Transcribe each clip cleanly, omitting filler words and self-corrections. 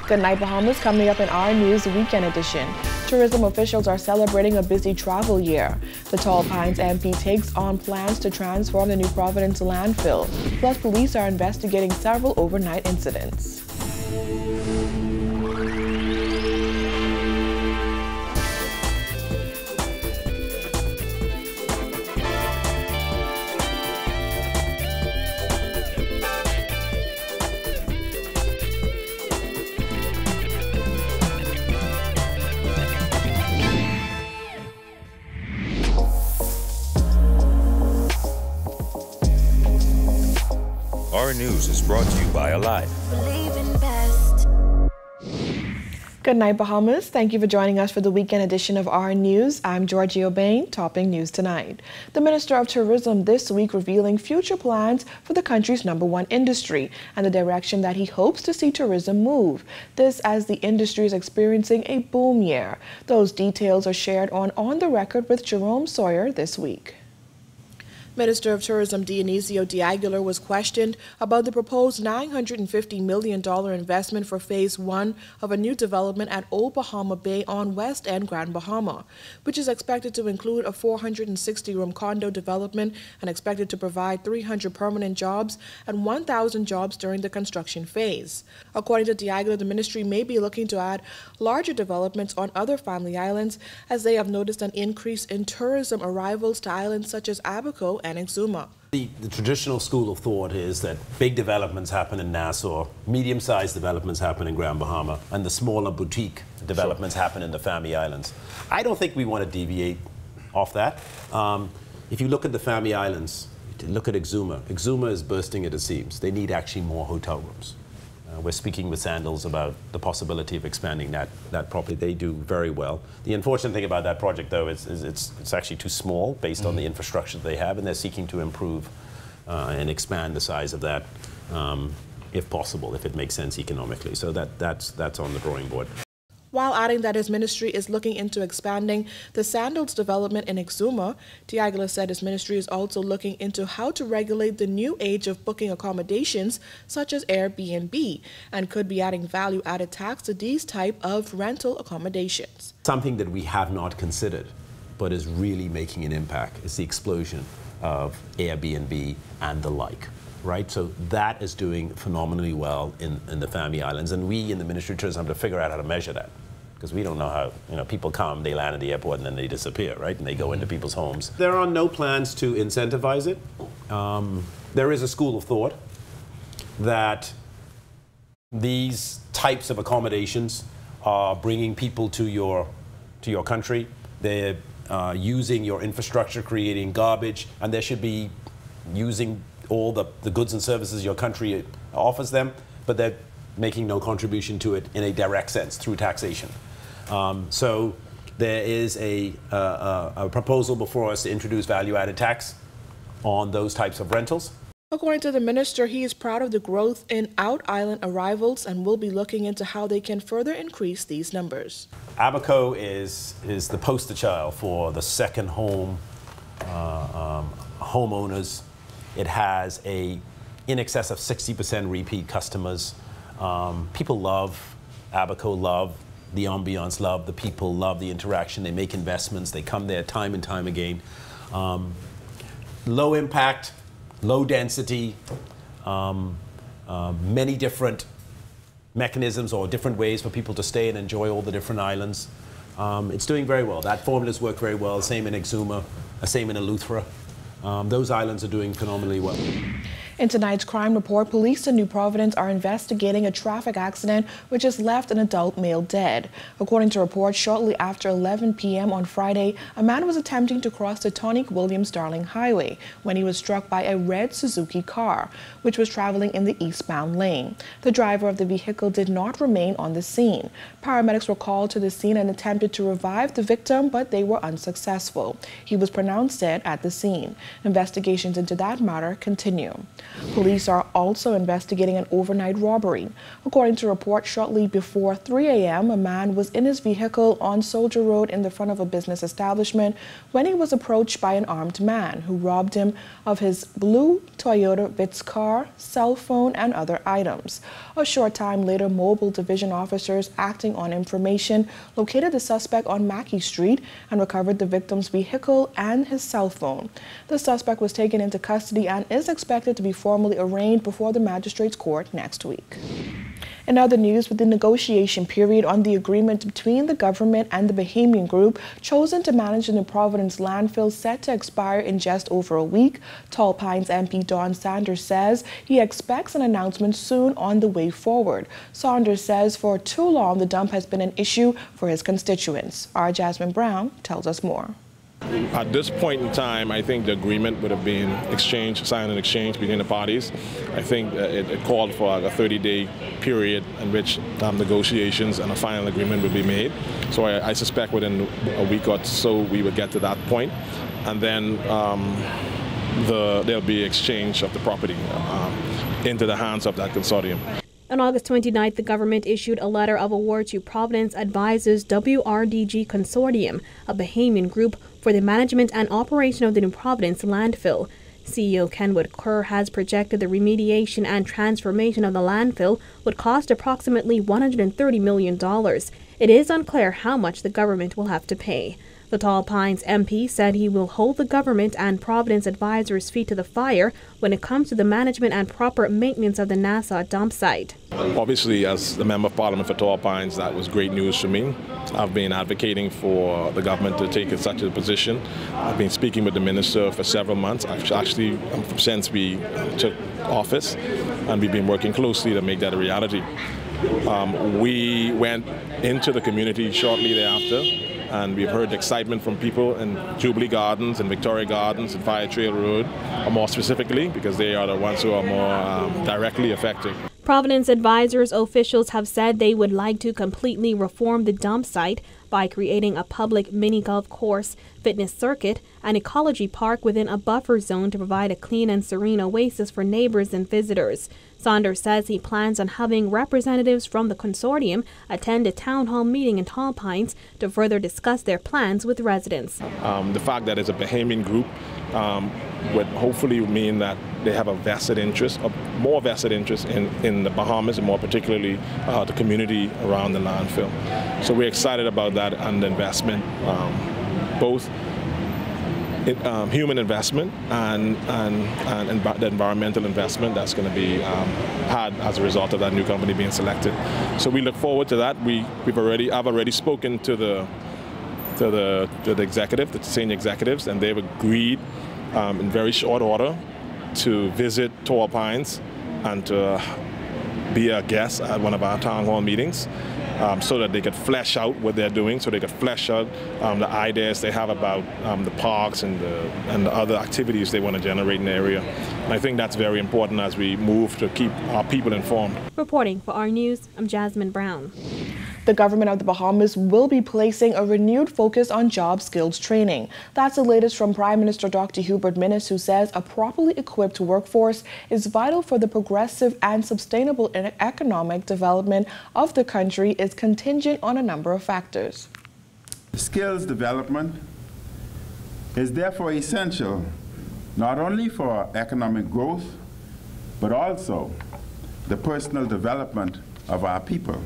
Good night, Bahamas. Coming up in Our News Weekend Edition. Tourism officials are celebrating a busy travel year. The Tall Pines MP takes on plans to transform the New Providence landfill. Plus, police are investigating several overnight incidents. Our News is brought to you by Alive. Good night, Bahamas. Thank you for joining us for the weekend edition of Our News. I'm Georgie O'Bain, topping news tonight. The Minister of Tourism this week revealing future plans for the country's #1 industry and the direction that he hopes to see tourism move. This as the industry is experiencing a boom year. Those details are shared on the Record with Jerome Sawyer this week. Minister of Tourism Dionisio de Aguilar was questioned about the proposed $950 million investment for Phase 1 of a new development at Old Bahama Bay on West End, Grand Bahama, which is expected to include a 460-room condo development and expected to provide 300 permanent jobs and 1,000 jobs during the construction phase. According to de Aguilar, the ministry may be looking to add larger developments on other family islands as they have noticed an increase in tourism arrivals to islands such as Abaco and Exuma. The traditional school of thought is that big developments happen in Nassau, medium-sized developments happen in Grand Bahama, and the smaller boutique developments happen in the Family Islands. I don't think we want to deviate off that. If you look at the Family Islands, look at Exuma. Exuma is bursting at the seams. They need actually more hotel rooms. We're speaking with Sandals about the possibility of expanding that property. They do very well. The unfortunate thing about that project, though, is it's actually too small based on the infrastructure they have, and they're seeking to improve and expand the size of that, if possible, if it makes sense economically. So that's on the drawing board. While adding that his ministry is looking into expanding the Sandals development in Exuma, de Aguilar said his ministry is also looking into how to regulate the new age of booking accommodations such as Airbnb and could be adding value-added tax to these type of rental accommodations. Something that we have not considered but is really making an impact is the explosion of Airbnb and the like. Right, so that is doing phenomenally well in the Family Islands, and we in the Ministry of Tourism have to figure out how to measure that, because we don't know how, people come, they land at the airport, and then they disappear, right, and they go into people's homes. There are no plans to incentivize it. There is a school of thought that these types of accommodations are bringing people to your country. They're using your infrastructure, creating garbage, and they should be using all the goods and services your country offers them, but they're making no contribution to it in a direct sense through taxation. So there is a proposal before us to introduce value-added tax on those types of rentals. According to the minister, he is proud of the growth in out-island arrivals and will be looking into how they can further increase these numbers. Abaco is the poster child for the second home homeowners. It has in excess of 60% repeat customers. People love Abaco, love the ambiance, love the people, love the interaction. They make investments. They come there time and time again. Low impact, low density, many different mechanisms or different ways for people to stay and enjoy all the different islands. It's doing very well. That formula's worked very well. Same in Exuma, same in Eleuthera. Those islands are doing phenomenally well. In tonight's crime report, police in New Providence are investigating a traffic accident which has left an adult male dead. According to reports, shortly after 11 p.m. on Friday, a man was attempting to cross the Tonic Williams-Darling Highway when he was struck by a red Suzuki car, which was traveling in the eastbound lane. The driver of the vehicle did not remain on the scene. Paramedics were called to the scene and attempted to revive the victim, but they were unsuccessful. He was pronounced dead at the scene. Investigations into that matter continue. Police are also investigating an overnight robbery. According to reports, shortly before 3 a.m., a man was in his vehicle on Soldier Road in the front of a business establishment when he was approached by an armed man who robbed him of his blue Toyota Vitz car, cell phone, and other items. A short time later, mobile division officers acting on information located the suspect on Mackey Street and recovered the victim's vehicle and his cell phone. The suspect was taken into custody and is expected to be formally arraigned before the magistrate's court next week. In other news, with the negotiation period on the agreement between the government and the Bahamian group chosen to manage the New Providence landfill set to expire in just over a week, Tall Pines MP Don Saunders says he expects an announcement soon on the way forward. Saunders says for too long the dump has been an issue for his constituents. Our Jasmine Brown tells us more. At this point in time, I think the agreement would have been signed and exchanged between the parties. I think it called for a 30-day period in which negotiations and a final agreement would be made. So I suspect within a week or so we would get to that point, and then there'll be exchange of the property into the hands of that consortium. On August 29th, the government issued a letter of award to Providence Advisors WRDG Consortium, a Bahamian group, for the management and operation of the New Providence landfill. CEO Kenwood Kerr has projected the remediation and transformation of the landfill would cost approximately $130 million. It is unclear how much the government will have to pay. The Tall Pines MP said he will hold the government and Providence Advisors' feet to the fire when it comes to the management and proper maintenance of the Nassau dump site. Obviously, as the Member of Parliament for Tall Pines, that was great news for me. I've been advocating for the government to take such a position. I've been speaking with the minister for several months, actually since we took office, and we've been working closely to make that a reality. We went into the community shortly thereafter, and we've heard excitement from people in Jubilee Gardens and Victoria Gardens and Fire Trail Road, more specifically, because they are the ones who are more directly affected. Providence Advisors officials have said they would like to completely reform the dump site by creating a public mini golf course, fitness circuit, and ecology park within a buffer zone to provide a clean and serene oasis for neighbors and visitors. Saunders says he plans on having representatives from the consortium attend a town hall meeting in Tall Pines to further discuss their plans with residents. The fact that it's a Bahamian group would hopefully mean that they have a vested interest, a more vested interest in the Bahamas, and more particularly the community around the landfill. So we're excited about that and the investment, both human investment and the environmental investment that's going to be had as a result of that new company being selected. So we look forward to that. I've already spoken to the executive, the senior executives, and they've agreed in very short order to visit Tall Pines and to be a guest at one of our town hall meetings, so that they could flesh out what they're doing, so they could flesh out the ideas they have about the parks and the other activities they want to generate in the area. And I think that's very important as we move to keep our people informed. Reporting for Our News, I'm Jasmine Brown. The government of the Bahamas will be placing a renewed focus on job skills training. That's the latest from Prime Minister Dr. Hubert Minnis, who says a properly equipped workforce is vital for the progressive and sustainable economic development of the country is contingent on a number of factors. Skills development is therefore essential not only for economic growth, but also the personal development of our people.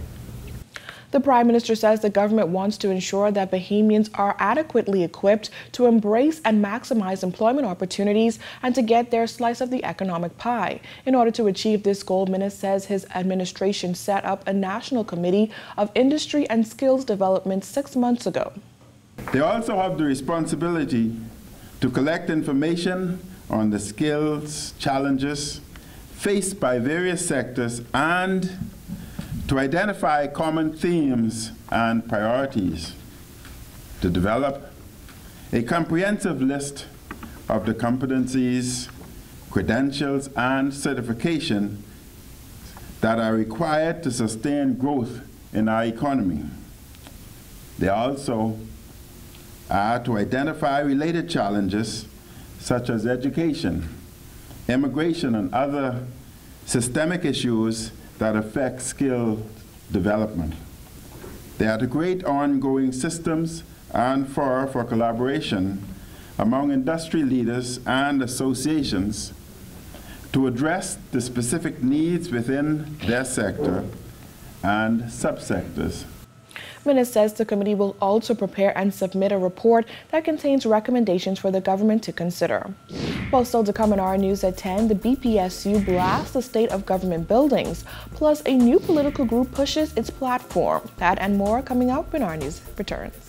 The Prime Minister says the government wants to ensure that Bahamians are adequately equipped to embrace and maximize employment opportunities and to get their slice of the economic pie. In order to achieve this goal, Minnis says his administration set up a National Committee of Industry and Skills Development 6 months ago. They also have the responsibility to collect information on the skills challenges faced by various sectors and to identify common themes and priorities, to develop a comprehensive list of the competencies, credentials, and certification that are required to sustain growth in our economy. They also are to identify related challenges such as education, immigration, and other systemic issues that affect skill development. There are the great ongoing systems and for collaboration among industry leaders and associations to address the specific needs within their sector and subsectors. Minister says the committee will also prepare and submit a report that contains recommendations for the government to consider. Well, still to come on Our News at 10, the BPSU blasts the state of government buildings, plus a new political group pushes its platform. That and more coming up when Our News returns.